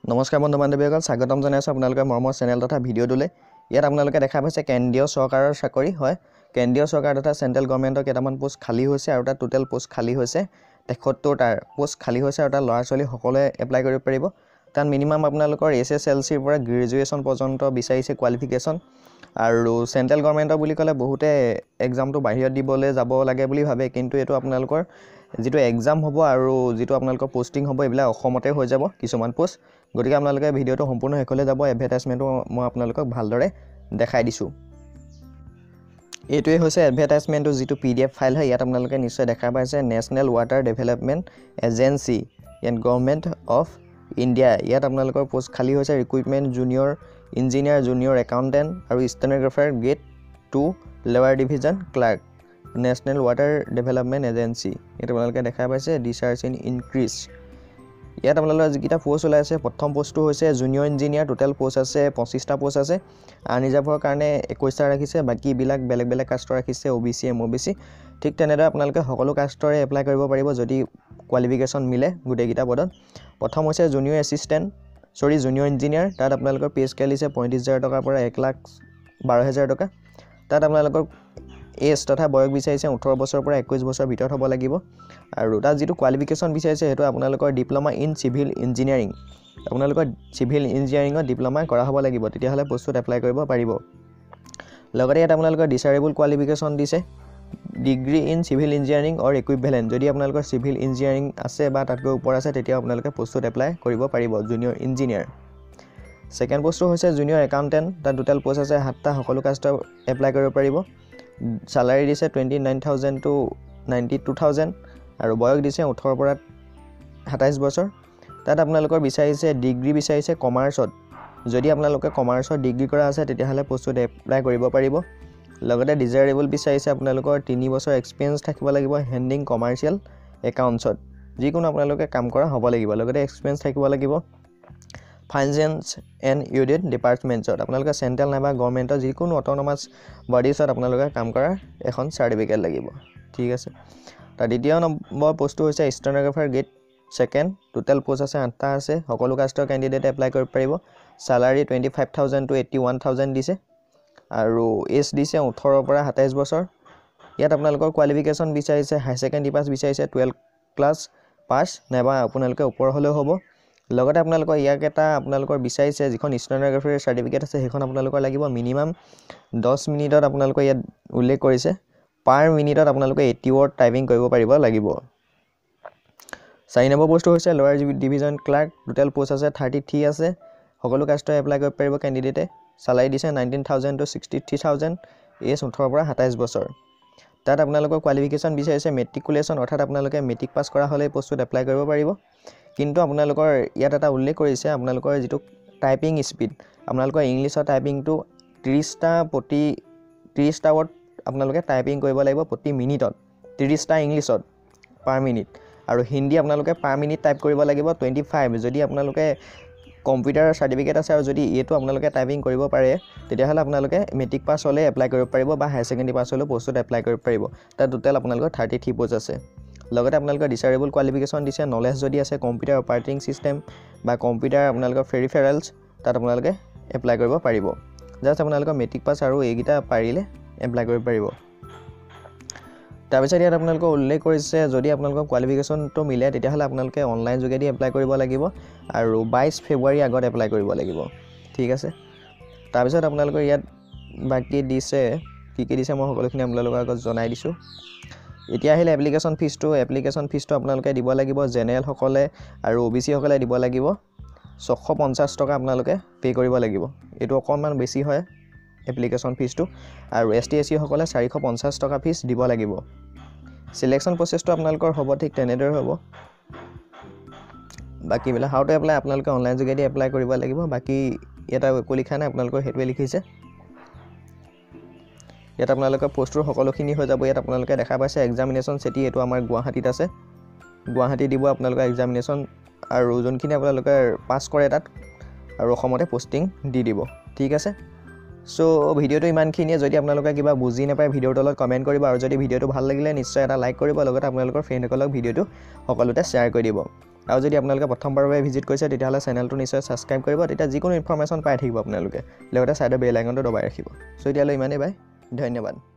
নমস্কাৰ বন্ধু বান্ধৱীসকল, স্বাগতম জনাইছো আপোনালোকৰ মৰমৰ চেনেল তথা ভিডিঅ'টোলৈ। ইয়াত আপোনালোকে দেখা পাইছে কেন্দ্ৰীয় চৰকাৰৰ চাকৰি হয়। কেন্দ্ৰীয় চৰকাৰ তথা চেন্ট্ৰেল গভৰ্ণমেণ্টৰ কেইটামান পোষ্ট খালী হৈছে আৰু তাত টোটেল পোষ্ট খালী হৈছে ৭৩টা পোষ্ট খালী হৈছে আৰু তাত ল'ৰা ছোৱালী সকলোৱে এপ্লাই কৰিব পাৰিব। তাত মিনিমাম আপোনালোকৰ SSLCৰ পৰা গ্ৰেজুৱেশ্যন পৰ্যন্ত বিচাৰিছে কোৱালিফিকেশ্যন। আৰু চেন্ট্ৰেল গভৰ্ণমেণ্টৰ বুলি ক'লে বহুতে এক্সামটো বাহিৰত দিবলৈ যাব লাগে বুলি ভাবে, কিন্তু এইটো আপোনালোকৰ যিটো এক্সাম হ'ব আৰু যিটো আপোনালোকৰ পোষ্টিং হ'ব এইবিলাক অসমতে হৈ যাব কিছুমান পোষ্ট। গতিকে আপোনালোকে ভিডিঅ'টো সম্পূৰ্ণ শেষলৈ যাব। এডভাৰটাইজমেণ্টটো মই আপোনালোকক ভালদৰে দেখাই দিছোঁ। এইটোৱে হৈছে এডভাৰটাইজমেণ্টটো যিটো PDF ফাইল হয়। ইয়াত আপোনালোকে নিশ্চয় দেখা পাইছে national water development agency and government of India. ইয়াত আপোনালোকৰ পোষ্ট খালী হৈছে recruitment junior engineer, junior accountant আৰু stenographer grade 2 lower division clerk, national water development agency. ইয়াত আপোনালোকে দেখা পাইছে ৰিচাৰ্চ ইন ইনক্ৰিজ। ইয়াত আপোনালোকৰ যিকেইটা পোষ্ট ওলাইছে, প্ৰথম পোষ্টটো হৈছে জুনিয়ৰ ইঞ্জিনিয়াৰ। টোটেল পোষ্ট আছে 25টা পোষ্ট আছে। আনৰিজাৰ্ভৰ কাৰণে 21টা ৰাখিছে, বাকীবিলাক বেলেগ বেলেগ কাষ্টৰ ৰাখিছে, OBC MOBC। ঠিক তেনেদৰে আপোনালোকে সকলো কাষ্টৰে এপ্লাই কৰিব পাৰিব যদি কোৱালিফিকেশ্যন মিলে গোটেইকেইটা পদত। প্ৰথম হৈছে জুনিয়ৰ ইঞ্জিনিয়াৰ। তাত আপোনালোকৰ পে স্কেল দিছে 35,000 টকাৰ পৰা 1,12,000 টকা। তাত আপোনালোকৰ এজ তথা বয়স বিচাৰিছে 18 বছৰৰ পৰা 21 বছৰৰ ভিতৰত হ'ব লাগিব। আৰু তাত যিটো কোৱালিফিকেশ্যন বিচাৰিছে সেইটো আপোনালোকৰ ডিপ্ল'মা ইন চিভিল ইঞ্জিনিয়াৰিং। আপোনালোকৰ চিভিল ইঞ্জিনিয়াৰিঙত ডিপ্ল'মা কৰা হ'ব লাগিব, তেতিয়াহ'লে পোষ্টত এপ্লাই কৰিব পাৰিব। লগতে ইয়াত আপোনালোকৰ ডিচাৰেবল কোৱালিফিকেশ্যন দিছে degree in civil engineering or equivalent. যদি আপোনালোকৰ চিভিল ইঞ্জিনিয়াৰিং আছে বা তাতকৈ ওপৰ আছে তেতিয়া আপোনালোকে পোষ্টত এপ্লাই কৰিব পাৰিব জুনিয়ৰ ইঞ্জিনিয়াৰ। ছেকেণ্ড পোষ্টটো হৈছে জুনিয়ৰ একাউণ্টেণ্ট। তাত টোটেল পোষ্ট আছে 7টা, সকলো কাষ্টৰ এপ্লাই কৰিব পাৰিব। চালাৰী দিছে 29,000 to 92,000 আৰু বয়স দিছে 18 পৰা 27 বছৰ। তাত আপোনালোকৰ বিচাৰিছে ডিগ্ৰী বিচাৰিছে কমাৰ্চত। যদি আপোনালোকে কমাৰ্চত ডিগ্ৰী কৰা আছে তেতিয়াহ'লে পোষ্টত এপ্লাই কৰিব পাৰিব। লগতে ডিজাৰেবল বিচাৰিছে আপোনালোকৰ 3 বছৰ এক্সপিৰিয়েঞ্চ থাকিব লাগিব হেণ্ডিং কমাৰ্চিয়েল একাউণ্টছত, যিকোনো আপোনালোকে কাম কৰা হ'ব লাগিব। লগতে এক্সপিৰিয়েঞ্চ থাকিব লাগিব ফাইনেন্স এণ্ড অডিট ডিপাৰ্টমেণ্টছত। আপোনালোকে চেণ্ট্ৰেল নাইবা গভৰ্ণমেণ্টৰ যিকোনো অট'নমাছ বডিছত আপোনালোকে কাম কৰাৰ এখন চাৰ্টিফিকেট লাগিব। ঠিক আছে। তাৰ দ্বিতীয় নম্বৰ পোষ্টটো হৈছে ষ্টেন'গ্ৰাফাৰ গ্ৰেড 2। টোটেল পোষ্ট আছে 8টা আছে। সকলো কাষ্টৰ কেণ্ডিডেট এপ্লাই কৰিব পাৰিব। চালাৰী 25,000 to 81,000 দিছে আৰু এজ দিছে 18 পৰা 27 বছৰ। ইয়াত আপোনালোকৰ কোৱালিফিকেশ্যন বিচাৰিছে হাই ছেকেণ্ডেৰী পাছ বিচাৰিছে, 12 ক্লাছ পাছ নাইবা আপোনালোকে ওপৰ হ'লেও হ'ব। লগতে আপোনালোকৰ ইয়াক এটা আপোনালোকৰ বিচাৰিছে যিখন ষ্টেন'গ্ৰাফাৰ চাৰ্টিফিকেট আছে সেইখন আপোনালোকৰ লাগিব মিনিমাম 10 মিনিটত। আপোনালোকৰ ইয়াত উল্লেখ কৰিছে পাৰ মিনিটত আপোনালোকে 80 ৱৰ্ড টাইপিং কৰিব পাৰিব লাগিব। 4 নম্বৰ পোষ্টটো হৈছে লোৱাৰ ডিভিজন ক্লাৰ্ক। টোটেল পোষ্ট আছে 33 আছে। সকলো কাষ্টৰে এপ্লাই কৰিব পাৰিব কেণ্ডিডেটে। চালাৰী দিছে 19,000 to 63,000, এজ 18 পৰা 27 বছৰ। তাত আপোনালোকৰ কোৱালিফিকেশ্যন বিচাৰিছে মেট্ৰিকুলেশ্যন, অৰ্থাৎ আপোনালোকে মেট্ৰিক পাছ কৰা হ'লে পোষ্টত এপ্লাই কৰিব পাৰিব। কিন্তু আপোনালোকৰ ইয়াত এটা উল্লেখ কৰিছে আপোনালোকৰ যিটো টাইপিং স্পীড, আপোনালোকৰ ইংলিছৰ টাইপিংটো 30টা ৱৰ্ড আপোনালোকে টাইপিং কৰিব লাগিব প্ৰতি মিনিটত, 30টা ইংলিছত পাৰ মিনিট। আৰু হিন্দী আপোনালোকে পাৰ মিনিট টাইপ কৰিব লাগিব 25। যদি আপোনালোকে কম্পিউটাৰ চাৰ্টিফিকেট আছে আৰু যদি এইটো আপোনালোকে টাইপিং কৰিব পাৰে তেতিয়াহ'লে আপোনালোকে মেট্ৰিক পাছ হ'লে এপ্লাই কৰিব পাৰিব বা হায়াৰ ছেকেণ্ডেৰী পাছ হ'লেও পোষ্টত এপ্লাই কৰিব পাৰিব। তাত টোটেল আপোনালোকৰ 33 পোষ্ট আছে। লগতে আপোনালোকৰ ডিচাৰেবল কোৱালিফিকেশ্যন দিছে নলেজ যদি আছে কম্পিউটাৰ অপাৰেটিং ছিষ্টেম বা কম্পিউটাৰ আপোনালোকৰ পেৰিফেৰেলছ, তাত আপোনালোকে এপ্লাই কৰিব পাৰিব। জাষ্ট আপোনালোকৰ মেট্ৰিক পাছ আৰু এইকেইটা পাৰিলে এপ্লাই কৰিব পাৰিব। তাৰপিছত ইয়াত আপোনালোকৰ উল্লেখ কৰিছে যদি আপোনালোকৰ কোৱালিফিকেশ্যনটো মিলে তেতিয়াহ'লে আপোনালোকে অনলাইন যোগেদি এপ্লাই কৰিব লাগিব আৰু 22 ফেব্ৰুৱাৰী আগত এপ্লাই কৰিব লাগিব। ঠিক আছে। তাৰপিছত আপোনালোকৰ ইয়াত বাকী দিছে কি দিছে মই সকলোখিনি আপোনালোকৰ আগত জনাই দিছোঁ। এতিয়া আহিলে এপ্লিকেশ্যন ফিজটো আপোনালোকে দিব লাগিব। জেনেৰেলসকলে আৰু OBC সকলে দিব লাগিব 650 টকা আপোনালোকে পে' কৰিব লাগিব। এইটো অকণমান বেছি হয় এপ্লিকেশ্যন ফিজটো। আৰু ST SC সকলে 450 টকা ফিজ দিব লাগিব। চিলেকশ্যন প্ৰচেছটো আপোনালোকৰ হ'ব ঠিক তেনেদৰে হ'ব। বাকীবিলাক হাউ টু এপ্লাই আপোনালোকে অনলাইন যোগেদি এপ্লাই কৰিব লাগিব। বাকী ইয়াত একো লিখা নাই, আপোনালোকৰ সেইটোৱে লিখিছে। ইয়াত আপোনালোকৰ পোষ্টটোৰ সকলোখিনি হৈ যাব। ইয়াত আপোনালোকে দেখা পাইছে এক্সামিনেশ্যন চিটি, এইটো আমাৰ গুৱাহাটীত আছে। গুৱাহাটী দিব আপোনালোকৰ এক্সামিনেশ্যন আৰু যোনখিনি আপোনালোকে পাছ কৰে তাত আৰু অসমতে পষ্টিং দি দিব। ঠিক আছে। সো ভিডিওটো ইমানখিনিয়ে। যদি আপোনালোকে কিবা বুজি নাপায় ভিডিওৰ তলত কমেণ্ট কৰিব আৰু যদি ভিডিওটো ভাল লাগিলে নিশ্চয় এটা লাইক কৰিব। লগতে আপোনালোকৰ ফ্ৰেণ্ডসকলক ভিডিওটো সকলোতে শ্বেয়াৰ কৰি দিব। আৰু যদি আপোনালোকে প্ৰথমবাৰৰ বাবে ভিজিট কৰিছে তেতিয়াহ'লে চেনেলটো নিশ্চয় ছাবস্ক্ৰাইব কৰিব, তেতিয়া যিকোনো ইনফৰমেশ্যন পাই থাকিব আপোনালোকে, লগতে ছাইডৰ বেল আইকনটো দবাই ৰাখিব। চ' এতিয়ালৈ ইমানেই, বাই, ধন্যবাদ।